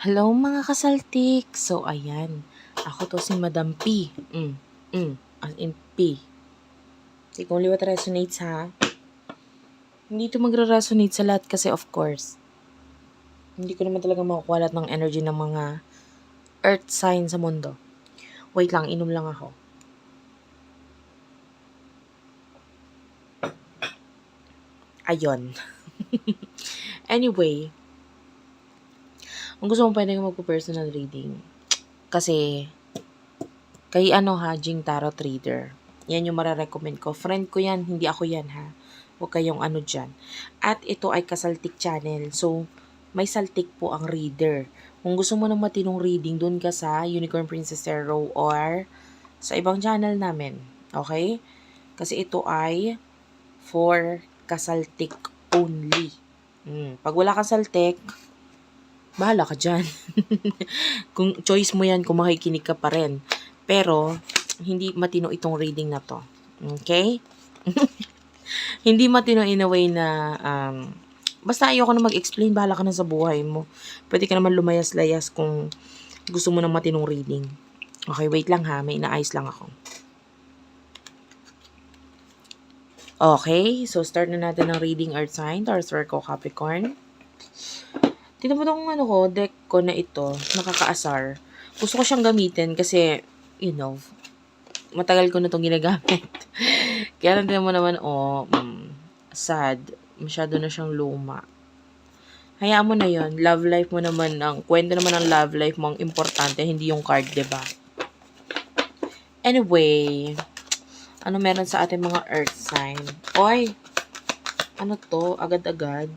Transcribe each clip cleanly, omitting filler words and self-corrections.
Hello mga kasaltik! So ayan, ako to si Madam P. As in P. Kasi kung liwat resonates ha, hindi ito magre-resonate sa lahat kasi of course. Hindi ko naman talaga makukuha lahat ng energy ng mga earth sign sa mundo. Wait lang, inom lang ako. Ayon. Anyway, kung gusto mo pwede ka magpo-personal reading. Kasi, kay Jing Tarot Reader. Yan yung mararecommend ko. Friend ko yan, hindi ako yan ha. Huwag kayong dyan. At ito ay Kasaltik Channel. So, may saltik po ang reader. Kung gusto mo ng matinong reading, dun ka sa Unicorn Princess Tarot or sa ibang channel namin. Okay? Kasi ito ay for kasaltik only. Pag wala kang saltik, bahala ka dyan. Kung choice mo yan, kung makikinig ka pa rin. Pero, hindi matino itong reading na to. Okay? Hindi matino in a way na, basta ayoko na mag-explain, bahala ka na sa buhay mo. Pwede ka naman lumayas-layas kung gusto mo ng matinong reading. Okay, wait lang ha, may inaayos lang ako. Okay, so start na natin ng reading Earth Sign, Taurus, Virgo, Capricorn. Tignan mo itong deck ko na ito, nakakaasar. Gusto ko siyang gamitin kasi, matagal ko na itong ginagamit. Kaya lang tignan mo naman, sad. Masyado na siyang luma. Hayaan mo na yon. Love life mo naman, ang kwento naman ng love life mo, ang importante, hindi yung card, diba? Anyway, ano meron sa ating mga earth sign? Oy! Ano to? Agad-agad.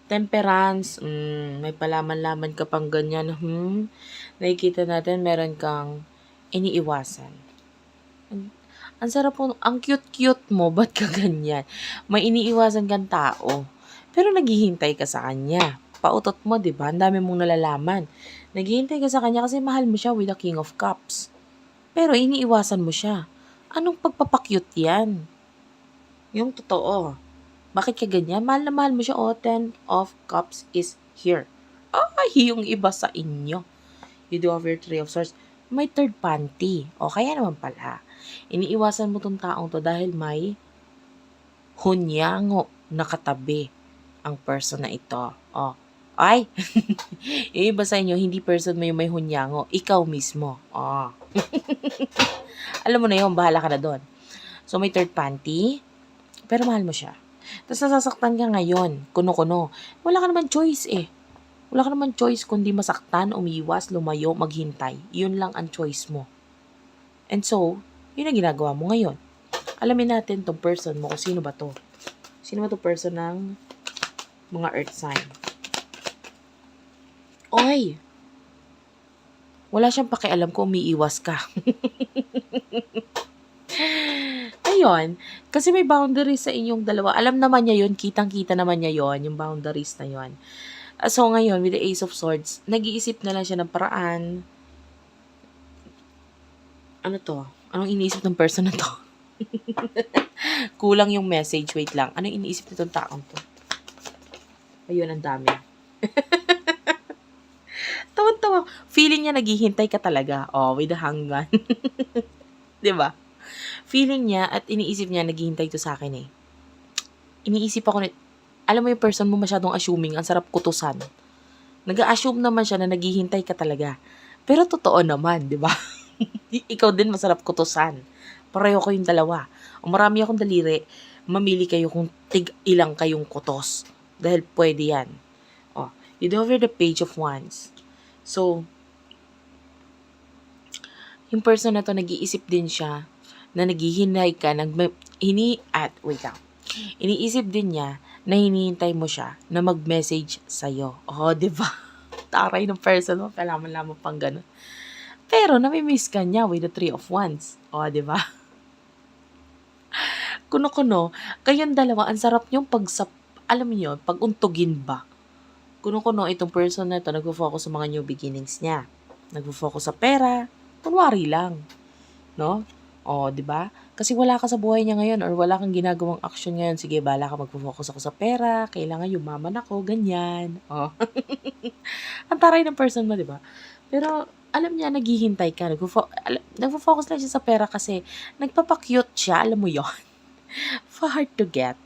Temperance, may palaman-laman ka pang ganyan. Nakikita natin meron kang iniiwasan. Ang sarap po, ang cute-cute mo, ba't ka ganyan? May iniiwasan kang tao, pero naghihintay ka sa kanya. Pautot mo, di ba? Ang dami mong nalalaman. Naghihintay ka sa kanya kasi mahal mo siya with the King of Cups. Pero iniiwasan mo siya. Anong pagpapakyut yan? Yung totoo. Bakit ka ganyan? Mahal na mahal mo siya. Ten of Cups is here. Ay, yung iba sa inyo. You do have your Three of Swords. May third panty. O, kaya naman pala. Iniiwasan mo tong taong to dahil may hunyango na katabi ang person na ito. O, ay! Yung iba sa inyo, hindi person mo yung may hunyango. Ikaw mismo. O. Alam mo na yun, bahala ka na doon. So, may third panty, pero mahal mo siya. Tapos nasasaktan ka ngayon, kuno-kuno. Wala ka naman choice eh. Wala ka naman choice kundi masaktan, umiwas, lumayo, maghintay. Yun lang ang choice mo. And so, yun ang ginagawa mo ngayon. Alamin natin tong person mo kung sino ba to. Sino ba to person ng mga earth sign? Oy! Wala siyang pakialam kung umiiwas ka. Ayun, kasi may boundaries sa inyong dalawa. Alam naman niya yun, kitang-kita naman niya yun, yung boundaries na yun. So ngayon, with the Ace of Swords, nag-iisip na lang siya ng paraan. Ano to? Anong iniisip ng person na to? Kulang yung message, wait lang. Anong iniisip nitong taong to? Ayun, ang dami. Tawa-tawa. Feeling niya naghihintay ka talaga. Oh, with the Hangman. 'Di ba? Feeling niya at iniisip niya, naghihintay to sa akin eh. Iniisip ako alam mo yung person mo masyadong assuming, ang sarap kutusan. Nag-a-assume naman siya na naghihintay ka talaga. Pero totoo naman, di ba? Ikaw din masarap kutusan. Pareho kayong dalawa. O marami akong daliri, mamili kayo kung ilang kayong kutos. Dahil pwede yan. Oh, you do over the Page of Wands. So, yung person na to, nag-iisip din siya na naghihinay ka, wait lang. Iniisip din niya na hinihintay mo siya na mag-message sa'yo. Oh, di ba? Taray ng person mo, kailangan pang ganun. Pero, nami-miss ka niya with the Three of Wands. Oh, di ba? Kuno-kuno, kayong dalawa, ang sarap niyong alam niyo, pag-untugin ba? Kuno-kuno, itong person na ito, nagpo-focus sa mga new beginnings niya. Nagpo-focus sa pera, kunwari lang. No? O, 'di ba? Kasi wala ka sa buhay niya ngayon or wala kang ginagawang action ngayon. Sige, bahala ka, magfo-focus ako sa pera, kailangan yumaman ako, ganyan. Oh, ang taray ng person mo, 'di ba? Pero alam niya naghihintay ka, nagfo-focus lang siya sa pera kasi nagpapa-cute siya, alam mo 'yon. Hard to get.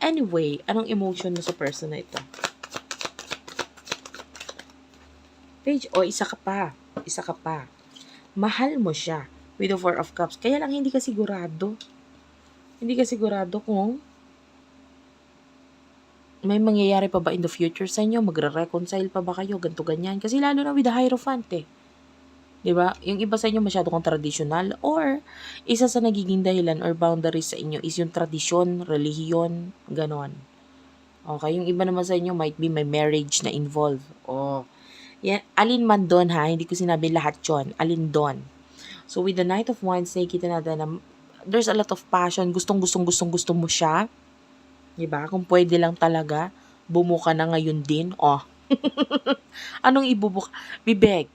Anyway, anong emotion mo sa person na ito? Page, isa ka pa. Isa ka pa. Mahal mo siya with the Four of Cups. Kaya lang hindi ka sigurado. Hindi ka sigurado kung may mangyayari pa ba in the future sa inyo, magre-reconcile pa ba kayo, ganto ganyan. Kasi lalo na with the Hierophant eh. 'Di ba? Yung iba sa inyo masyado kang traditional or isa sa nagiging dahilan or boundaries sa inyo is yung tradisyon, relihiyon, ganon. Okay, yung iba naman sa inyo might be may marriage na involved. Oh. Yan, alin man doon ha, hindi ko sinabi lahat 'yon. Alin doon. So with the Knight of Wands, nakikita natin na there's a lot of passion, gusto mo siya. 'Di ba? Kung pwede lang talaga, bumuka na ngayon din. Oh. Anong ibubuka? Bibig.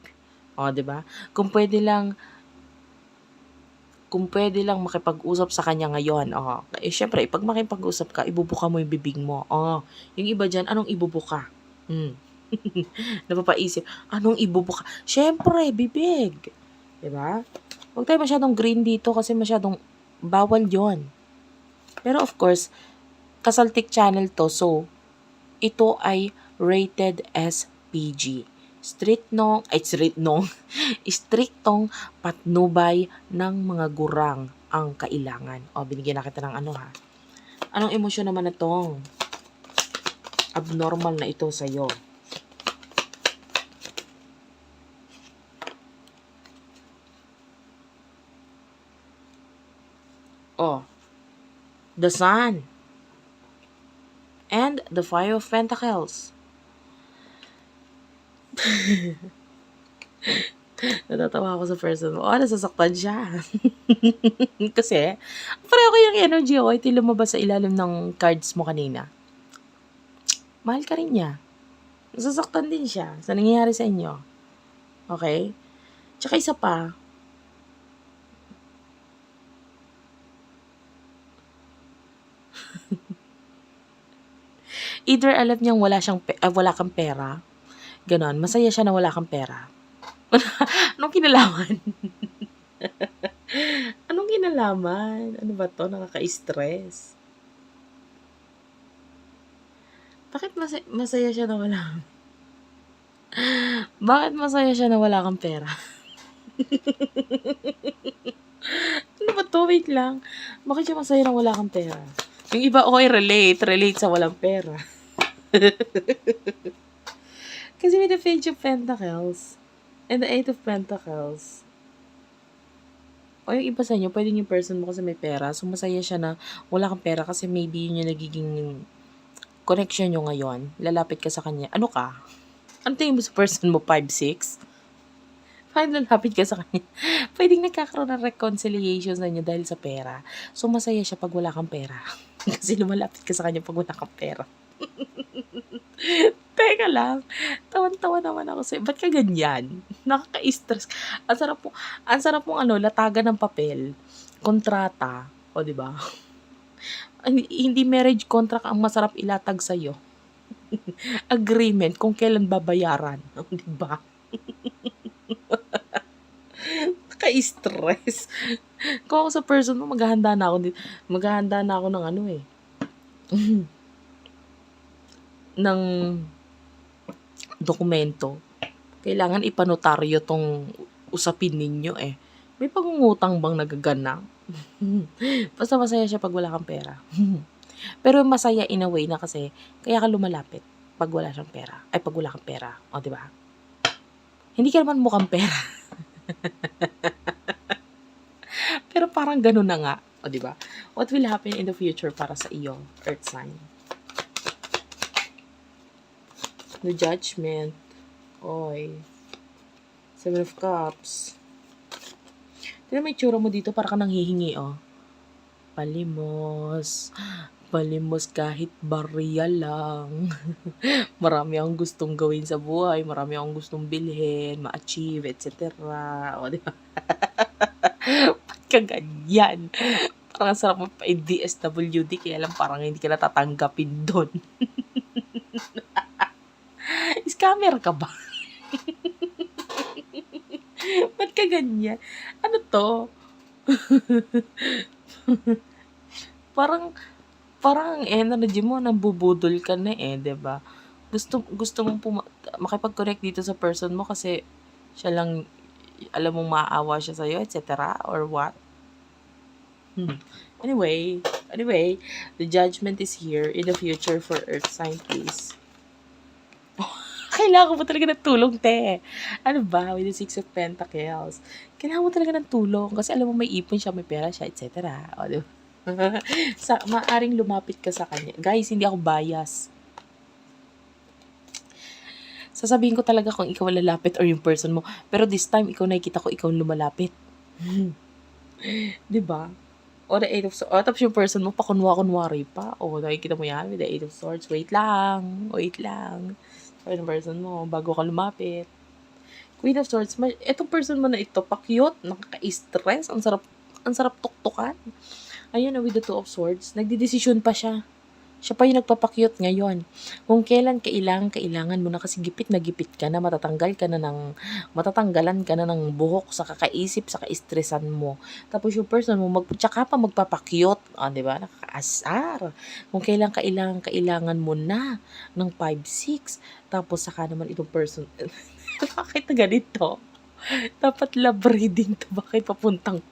Oh, 'di ba? Kung pwede lang makipag-usap sa kanya ngayon. Oh. Eh syempre, pag makipag-usap ka, ibubuka mo yung bibig mo. Oh. Yung iba diyan, anong ibubuka? Napapaisip, anong ibubuka? Syempre, bibig. 'Di ba? Huwag tayo masyadong green dito kasi masyadong bawal 'yon. Pero of course, Kasaltik channel to, so ito ay rated as PG. Striktong patnubay ng mga gurang ang kailangan. O, binigyan na kita ng ano ha. Anong emosyon naman na tong abnormal na ito sa'yo? Oh, the Sun. And the Five of Pentacles. Natatawa ako sa person mo. Nasasaktan siya. Kasi, pareho kayong energy ako. Ito lumabas sa ilalim ng cards mo kanina. Mahal ka rin niya. Nasasaktan din siya sa nangyayari sa inyo. Okay? Tsaka isa pa, either alam niyang wala kang pera, ganon, masaya siya na wala kang pera. Anong kinalaman? Anong kinalaman? Ano ba to? Nakaka-stress. Bakit masaya siya na wala? Bakit masaya siya na wala kang pera? Ano ba to? Wait lang. Bakit siya masaya na wala kang pera? Yung iba, okay, relate sa walang pera. Kasi with the Page of Pentacles and the Eight of Pentacles, o yung iba sa inyo, pwede yung person mo kasi may pera, so masaya siya na wala kang pera kasi maybe yun yung nagiging connection nyo ngayon. Lalapit ka sa kanya. Ano ka? Ano tingin mo sa person mo? 5'6"? Fine, lalapit ka sa kanya. Pwedeng nagkakaroon ng reconciliation sa inyo dahil sa pera. So masaya siya pag wala kang pera. Kasi lumalapit ka sa kanya pag wala kang pera. Teka lang. Tawan-tawa naman ako sa'yo. Ba't ka ganyan? Nakaka-stress. Ang sarap pong latagan ng papel. Kontrata. O, di ba? Hindi marriage contract ang masarap ilatag sa'yo. Agreement kung kailan babayaran. Di ba? Nakaka-stress. Kung ako sa person mo, maghahanda na ako ng ng dokumento. Kailangan ipanotaryo tong usapin ninyo eh. May pangungutang bang nagaganap? Basta masaya siya pag wala kang pera. Pero masaya in a way na kasi kaya ka lumalapit pag wala siyang pera. Ay, pag wala kang pera. O, diba? Hindi ka naman mukhang pera. Pero parang ganun na nga. O, diba? What will happen in the future para sa iyo, Earth sign? No Judgment. Oy. Seven of Cups. Tignan mo yung tsura mo dito, para ka nang hihingi, oh. Palimos. Palimos kahit barya lang. Marami akong gustong gawin sa buhay. Marami akong gustong bilhin, ma-achieve, etc. O, di ba? Kaganyan. Parang ang sarap mo pa DSWD, kaya lang parang hindi ka natatanggapin doon. Scammer ka ba? Ba't ka ganyan? Ano to? parang, parang ang energy mo, nambubudol ka na eh, 'di ba? Gusto mong makipag-connect dito sa person mo kasi siya lang, alam mong maaawa siya sa'yo, etc. Or what? Anyway, the judgment is here in the future for Earth sign, please. Kailangan mo talaga ng tulong, te. Ano ba? With the Six of Pentacles. Kailangan mo talaga ng tulong kasi alam mo may ipon siya, may pera siya, etc. O, diba? Maaring lumapit ka sa kanya. Guys, hindi ako bias. Sasabihin ko talaga kung ikaw lalapit or yung person mo. Pero this time, ikaw nakikita ko, ikaw lumalapit. Diba? O the Eight of Swords. O tapos yung person mo, pakunwa-kunwari pa. O nakikita mo yan with the Eight of Swords. Wait lang. Or yung person mo, bago ka lumapit. Queen of Swords, itong person mo na ito, pakyot, nakaka-stress, ang sarap tuktukan. Ayun na, with the Two of Swords, nagdidesisyon pa siya. Siya pa yung nagpapakyot ngayon. Kung kailan kailangan mo na kasi gipit na gipit ka na, matatanggalan ka na ng buhok sa kakaisip, sa kaistresan mo. Tapos yung person mo, tsaka pa magpapakyot. Di ba? Nakakaasar. Kung kailangan mo na ng 5-6. Tapos saka naman itong person, bakit na ganito? Dapat love reading to. Bakit papuntang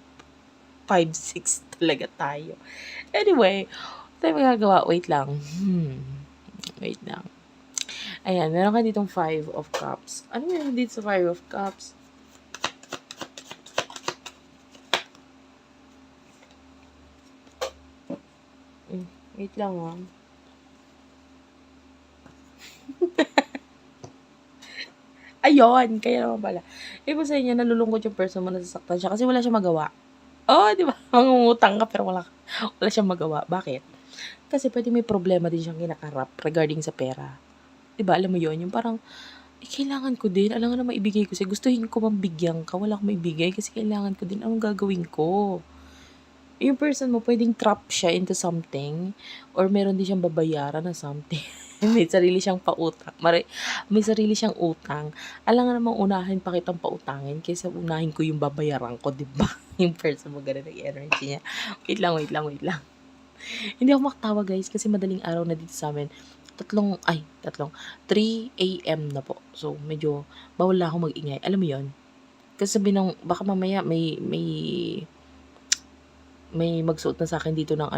5-6 talaga tayo? Anyway, tayo magagawa. Wait lang. Wait lang. Ayan, meron ka ditong 5 of Cups. Ano meron dito sa 5 of Cups? Wait lang ha. Ayun, kaya naman pala. Iba sa inyo, nalulungkot yung person mo, nasasaktan siya kasi wala siya magawa. Oh, di ba? Mangungutang ka pero wala siyang magawa. Bakit? Kasi pwede may problema din siyang kinakarap regarding sa pera. Diba, alam mo yon yung parang, kailangan ko din, alam nga na maibigay ko sa'yo. Gustuhin ko mambigyan ka, wala akong maibigay kasi kailangan ko din, anong gagawin ko? Yung person mo, pwedeng trap siya into something or meron din siyang babayaran na something. May sarili siyang pautang. May sarili siyang utang. Alam nga namang unahin pa kitang pautangin kaysa unahin ko yung babayaran ko, diba? Yung person mo, ganun ang energy niya. Wait lang. Hindi ako makatawa guys kasi madaling araw na dito sa amin. 3 a.m. na po. So, medyo bawal na ako mag-ingay. Alam mo yon? Kasi sabi ng, baka mamaya may magsuot na sa akin dito ng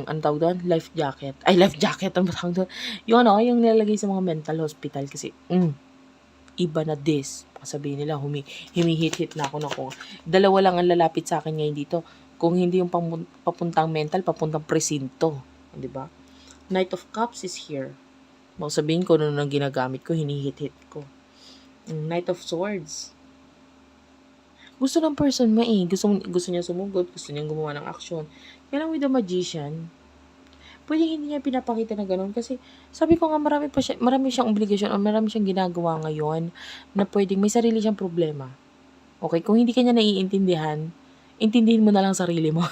ang tawag doon? Life jacket. Ay, life jacket ang tawag doon. Yung yung nilalagay sa mga mental hospital kasi, iba na this. Sabihin nila, humihit-hit na ako na kung dalawa lang ang lalapit sa akin ngayon dito. Kung hindi yung papuntang mental, papuntang presinto. Di ba? Knight of Cups is here. Sabihin ko ano nang ginagamit ko, hinihit-hit ko. Knight of Swords. Gusto ng person mo eh. Gusto niya sumugod, gusto niya gumawa ng action. Kaya lang with the Magician, pwede hindi niya pinapakita na gano'n kasi sabi ko nga marami siyang obligasyon o marami siyang ginagawa ngayon na pwedeng may sarili siyang problema. Okay, kung hindi ka niya naiintindihan, intindihin mo na lang sarili mo.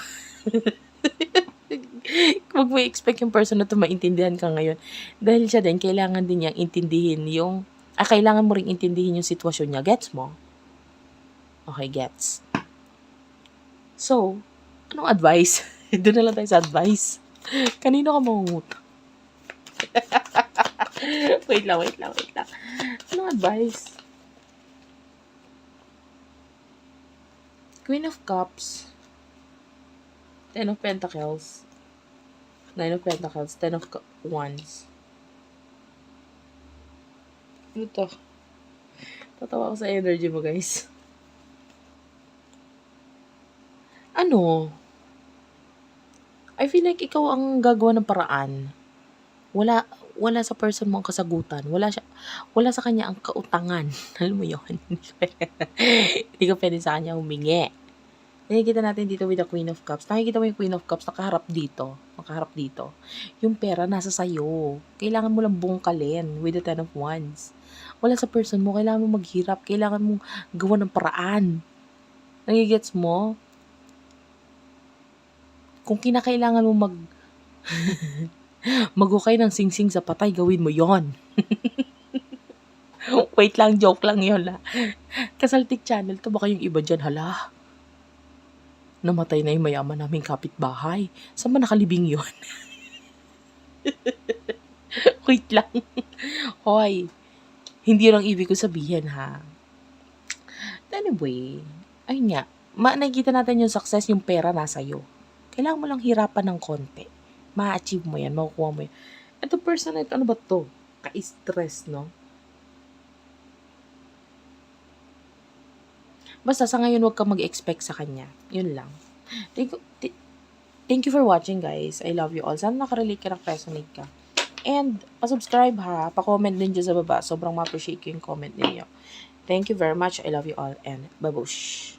Huwag mo i-expect yung person na to maintindihan ka ngayon. Dahil siya din, kailangan din niyang intindihin kailangan mo ring intindihin yung sitwasyon niya. Gets mo? Okay, gets. So, anong advice? Doon na lang tayo sa advice. Kanino ka mangungutang? Wait lang. Anong advice? Queen of Cups, 10 of Pentacles, 9 of Pentacles, 10 of Wands. Ano to? Tatawa ako sa energy mo, guys. I feel like ikaw ang gagawa ng paraan. Wala sa person mo ang kasagutan. Wala sa kanya ang kautangan. Alam mo yun? Hindi ka pwede sa kanya humingi. Nakikita natin dito with the Queen of Cups. Nakikita mo yung Queen of Cups nakaharap dito. Yung pera nasa sayo. Kailangan mo lang bungkalin with the Ten of Wands. Wala sa person mo. Kailangan mo maghirap. Kailangan mo gawa ng paraan. Nagigets mo? Kung kinakailangan mo maghukay ng singsing sa patay, gawin mo yon. Wait lang, joke lang yun la. Kasaltik channel to, baka yung iba dyan, hala. Namatay na yung mayaman naming kapitbahay. Saan ba nakalibing yun? Wait lang. Hoy, hindi lang ibig ko sabihin ha. Anyway, ayun nga. Nakikita natin yung success, yung pera nasa iyo. Kailangan mo lang hirapan ng konti. Ma-achieve mo yan, makukuha mo yan. Ito person na ito, ano ba to? Ka-stress, no? Basta sa ngayon, huwag ka mag-expect sa kanya. Yun lang. Thank you for watching, guys. I love you all. Sana nakarelate ka, resonate ka. And, pa-subscribe ha. Pa-comment din dyan sa baba. Sobrang ma-appreciate ko yung comment ninyo. Thank you very much. I love you all. And, babush!